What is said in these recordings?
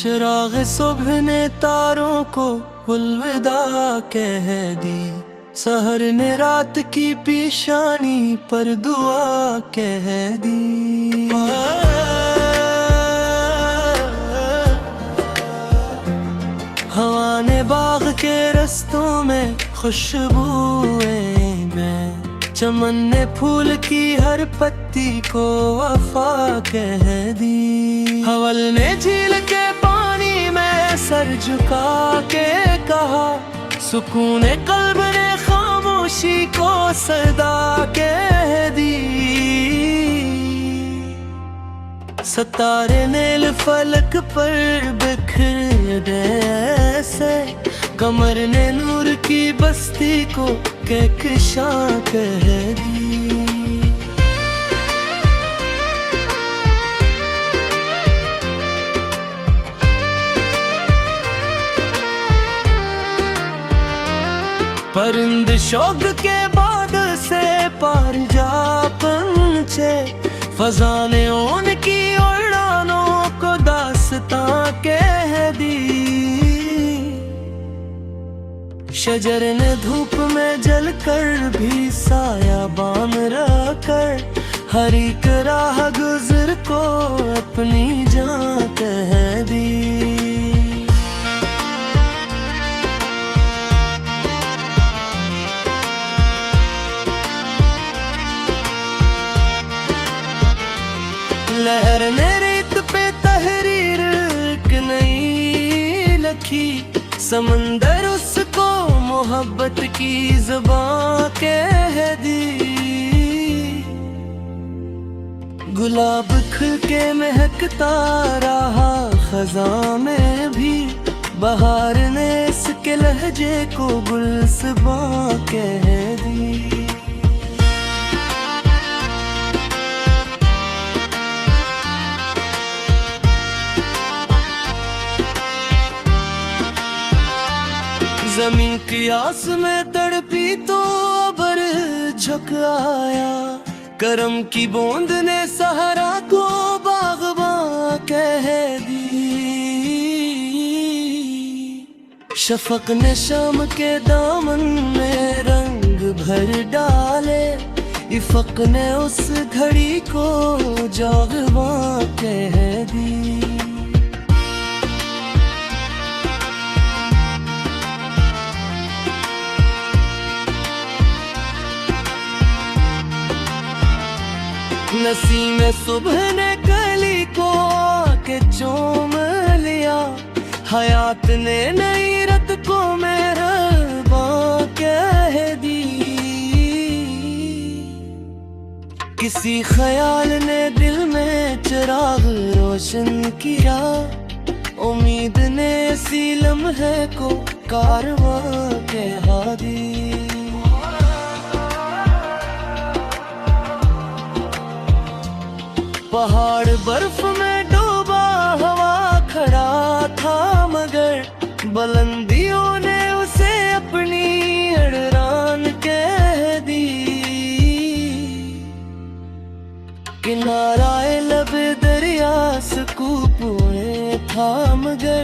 चिराग सुबह ने तारों को अलविदा कह दी, सहर ने रात की पेशानी पर दुआ कह दी। हवा ने बाग के रस्तों में खुशबुएं में, चमन ने फूल की हर पत्ती को वफा कह दी। हवल ने झील के पानी में सर झुका के कहा, सुकून कल्ब ने खामोशी को सदा कह दी। सितारे नील फलक पर बिखर गए ऐसे, कमर ने नूर की बस्ती को कहकशां कह दी। परिंद शौक के बाद से पार जा पहुंचे, फजा ने उनकी उड़ानों को दास्तां कह दी। शजर ने धूप में जलकर भी साया बान रखकर, हर एक राह गुजर को अपनी जान कह दी। लहर ने रेत पे तहरीर एक नई लिखी, समंदर उसको मोहब्बत की ज़ुबान कह दी। गुलाब खिल के महकता रहा खज़ां में भी, बहार ने इसके लहजे को गुलसिबां कह दी। ज़मीं की आस में तड़पी तो अबर झुक आया, करम की बूंद ने सहारा को बाग़बां कह दी। शफ़क़ ने शाम के दामन में रंग भर डाले, इफ़क़ ने उस घड़ी को जाग़बां कह दी। नसीम सुबह ने कली को आके चूम लिया, हयात ने नई रत को मेहरबां कह दी। किसी ख्याल ने दिल में चिराग रोशन किया, उम्मीद ने इसी लम्हे को कारवां कह दी। पहाड़ बर्फ में डूबा हवा खड़ा था, मगर बुलंदियों ने उसे अपनी अड़रान कह दी। किनाराए लब दरिया सुकून था, मगर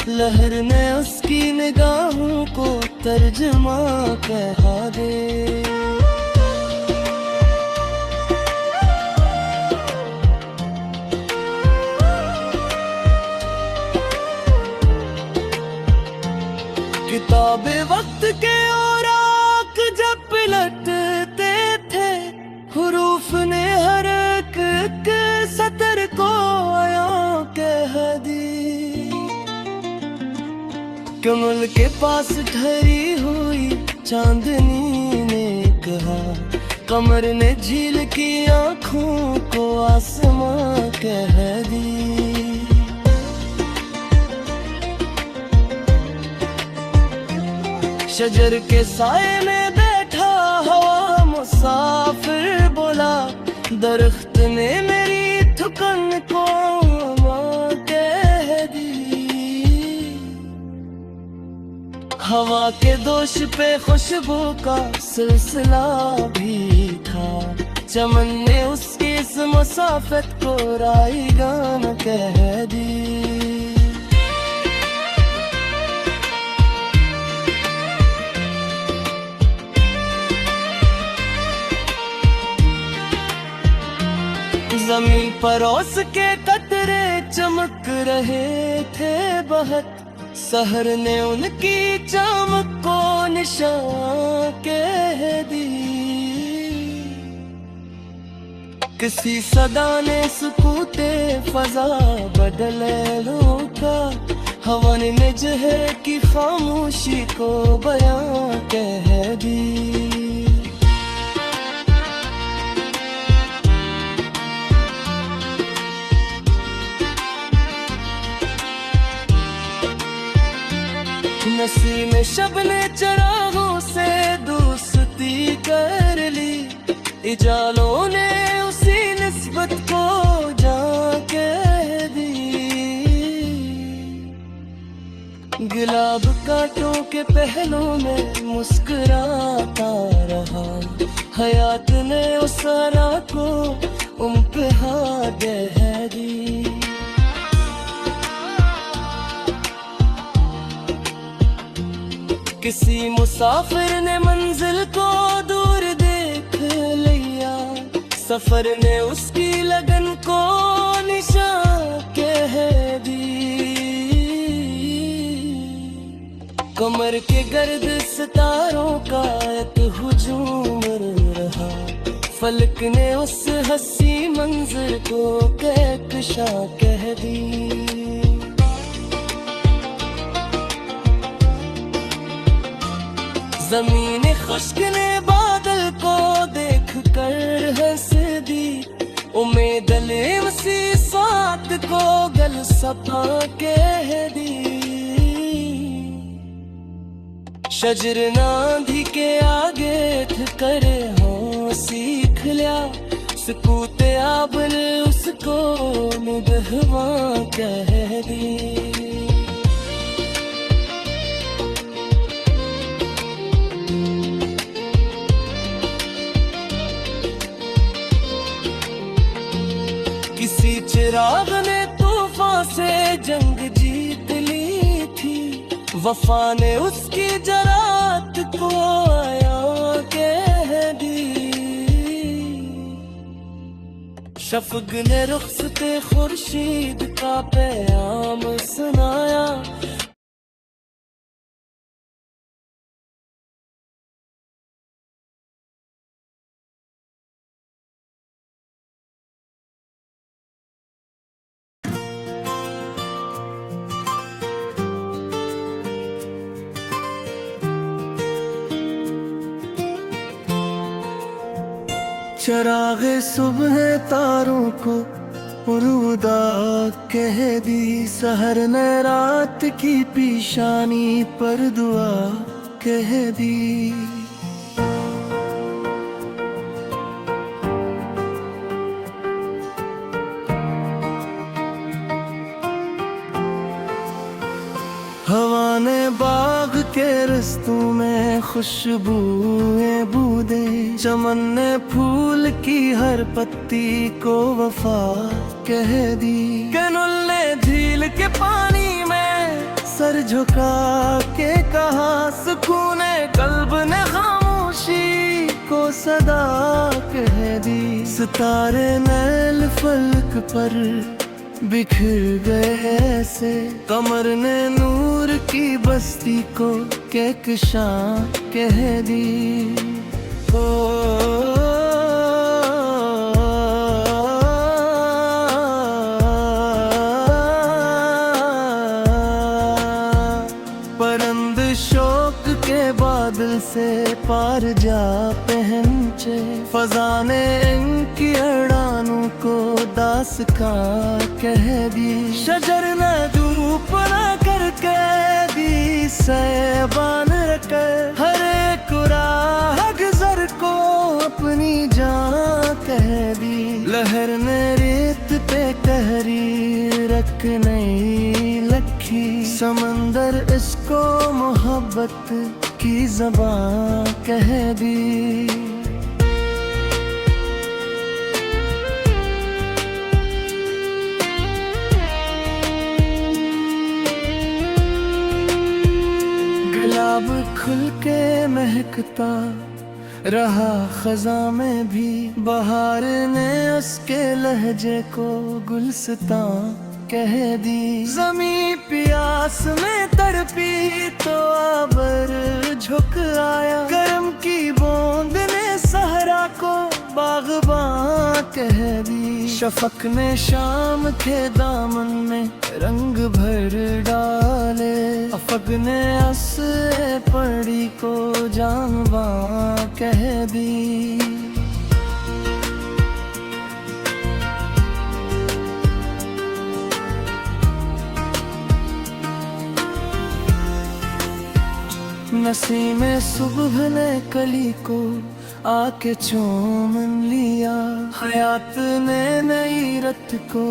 लहर ने उसकी निगाहों को तर्जुमा कह दे। किताबे वक्त के औराक जब पलटते थे, हुरूफ ने हर एक सतर को आया कह दी। कमल के पास ठहरी हुई चांदनी ने कहा, कमर ने झील की आँखों को आसमां कह दी। शजर के साए में बैठा हवा मुसाफिर बोला, दरख्त ने मेरी थुकन को मां कह दी। हवा के दोष पे खुशबू का सिलसिला भी था, चमन ने उसकी इस मुसाफत को राईगान कह दी। परोस के कतरे चमक रहे थे बहुत, सहर ने उनकी चमक को निशान कह दी। किसी सदा ने सुकूते फजा बदले रोका, हवा ने जहर की खामोशी को बयां कह दी। नसीम शब ने चरागों से दोस्ती कर ली, इजालों ने उसी निस्बत को जान कह दी। गुलाब कांटों के पहलों में मुस्कुराता रहा, हयात ने उस सरा को उन पे हाथ दे दी। किसी मुसाफिर ने मंजिल को दूर देख लिया, सफर ने उसकी लगन को निशान कह दी। कमर के गर्द सितारों का एक हुजूम रहा, फलक ने उस हंसी मंजर को कहकशां कह दी। ज़मीन खुश्क ने बादल को देख कर हंस दी, उम्मीद अलीम सी सात को गल सफा कह दी। शजर नांधी के आगे ठकर हो सीख लिया, सुकूते आब ने उसको निगहवा कह दी। किसी चिराग ने तूफान से जंग जीत ली थी, वफा ने उसकी जरात को आया कह दी। शफक ने रुखसते खुर्शीद का पैगाम सुनाया, चरागे सुबह तारों को रुदा कह दी, सहर ने रात की पेशानी पर दुआ कह दी। हवा ने बाग के रस्तों में खुशबुएं बूंदे, चमन ने फूल की हर पत्ती को वफा कह दी। कनुल ने झील के पानी में सर झुका के कहा, सुकून कल्ब ने खामोशी को सदा कह दी। सितारे नैल फलक पर बिखर गए ऐसे, कमर ने नूर की बस्ती को कहकशां कह दी। ओ परंद शौक के बादल से पार जा पहुंचे, फजाने इनकी अड़ानों को दास का कह दी। शजर न धूप न करके दी सैबान रकर, हर एक राह गुज़र को अपनी जान कह दी। लहर ने रेत पे कहरी रख नहीं लखी, समंदर इसको मोहब्बत की ज़बान कह दी। गुलाब खुल के महकता रहा खज़ां में भी बहार ने उसके लहजे को गुलस्तां कह दी। ज़मीं प्यास में तड़पी तो आबर झुक आया, करम की बूंद ने सहरा को बाग़बां कह दी। शफ़क़ ने शाम के दामन में रंग भर डाले, अफ़क़ ने असरे पड़ी को जानवां कह दी। नसीमे सुबह ने कली को आके चूम लिया, हयात ने नई रत को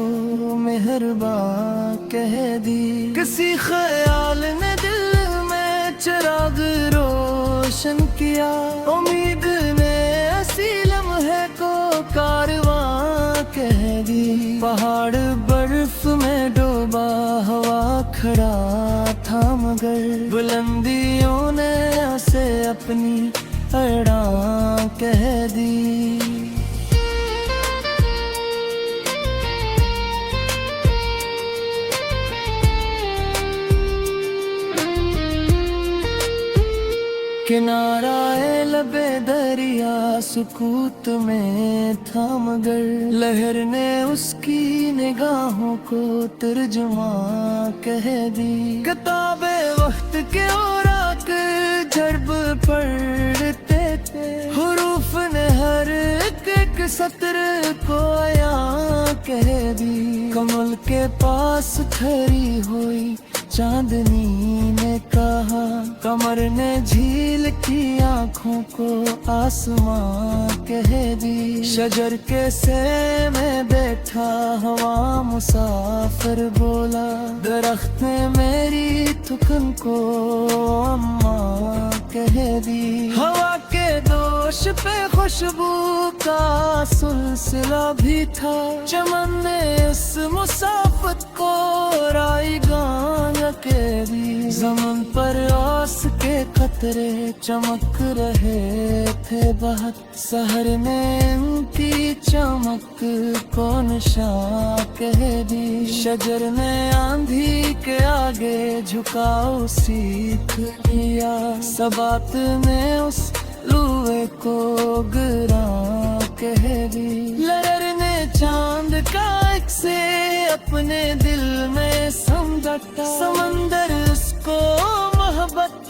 मेहरबां कह दी। किसी ख्याल ने दिल में चिराग रोशन किया, उम्मीद ने ऐसी लम्हे को कारवां कह दी। पहाड़ बर्फ में डूबा हवा खड़ा था, मगर बुलंदियों ने उसे अपनी अड़ां कह दी। किनाराए लबे दरिया सुकूत में था, मगर लहर ने उसकी निगाहों को तर्जुमां कह दी। किताबे वक्त के औराक जर्ब पढ़ते थे, हुरूफ ने हर एक सत्र को आयां कह दी। कमल के पास खड़ी हुई चांदनी ने कहा, कमर ने झील की आँखों को आसमां कह दी। शजर के से में बैठा हवा मुसाफिर बोला, दरख्त ने मेरी थुकन को अम्मा कह दी। हवा के दोष पे खुशबू का सिलसिला भी था, चमन ने उस मुसाफत को राईगां कह दी। ज़मीन पर आस के कतरे चमक रहे थे बहुत, सहर ने उनकी चमक को निशां कह दी। शजर ने आंधी के आगे झुकाव सीख लिया, सबात ने उस लुए को गिरां कह दी। लहर ने चांद का एक से अपने दिल में समझता, समंदर उसको मोहब्बत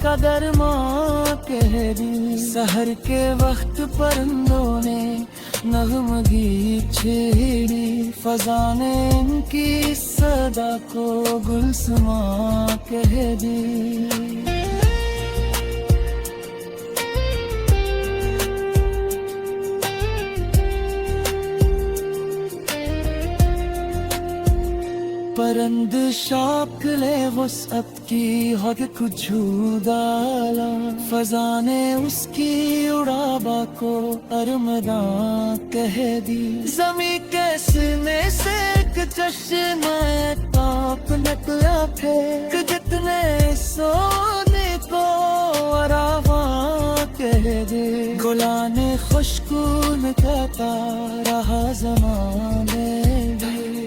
का दरमां कह दी। सहर के वक्त परिंदों ने नगमगी छेड़ी, फजा ने इनकी सदा को गुलसमां कह दी। परंद शाकले वसअत की हद को छू डाला, फजा ने उसकी उड़ाबा को अरमदां कह दी। ज़मीं के सीने से एक चश्मा ताप निकला फेंक, जितने सोने को अरावां कह दे। गुलाने खुशकून कहता रहा ज़माने,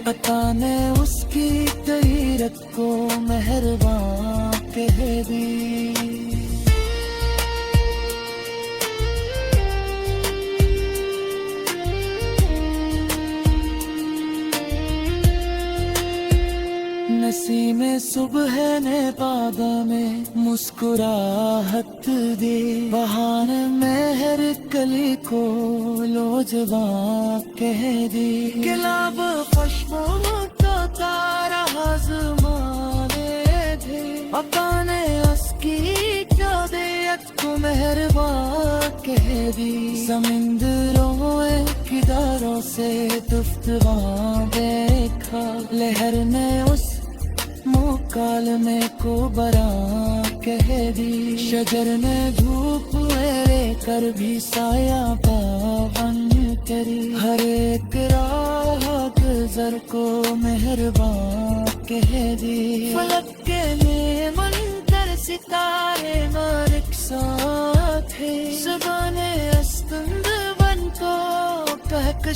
अता ने उसकी गैरत को मेहरबां कह दी। नसीमे सुबह ने बादा में मुस्कुराहट दी, बहाने मेहर कली को लोजवां कह दी। गिलाब खुशबू तो तारा ज़माने थे, अकाने उसकी कादियत को मेहरबां कह दी। समंदरों किनारों से दुफ्तवां देखा, लहर ने उस मुकालमे को बरां कह दी। शजर ने धूप मेरे कर भी साया पावन करी, हर एक राह गुज़र को मेहरबां कह दी। फलक के लिए मंतर सितारे नारक सा थे, ज़बान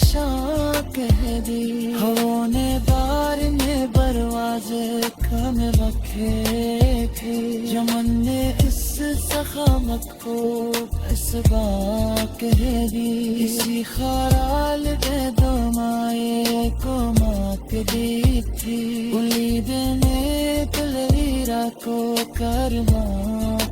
शां कह दी हवाओं ने बार में बरवाजे कम रखे थे चमन ने इस सखामत को इसबा कह दी इसी खराल दे दो माए को मात दी थी उलीद ने तलवीरा को करमा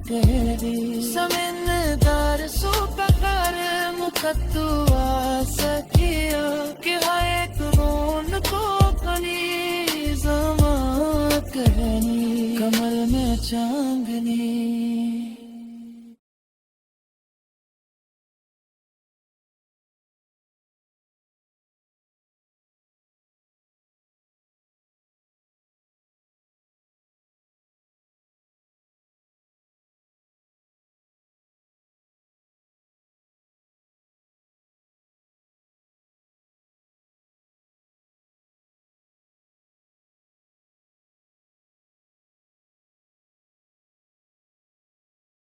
कह दी समझदार सुपकार मुकद्दुआ सकिया कि हाय करोन को कनी जमा करनी कमर में चांदनी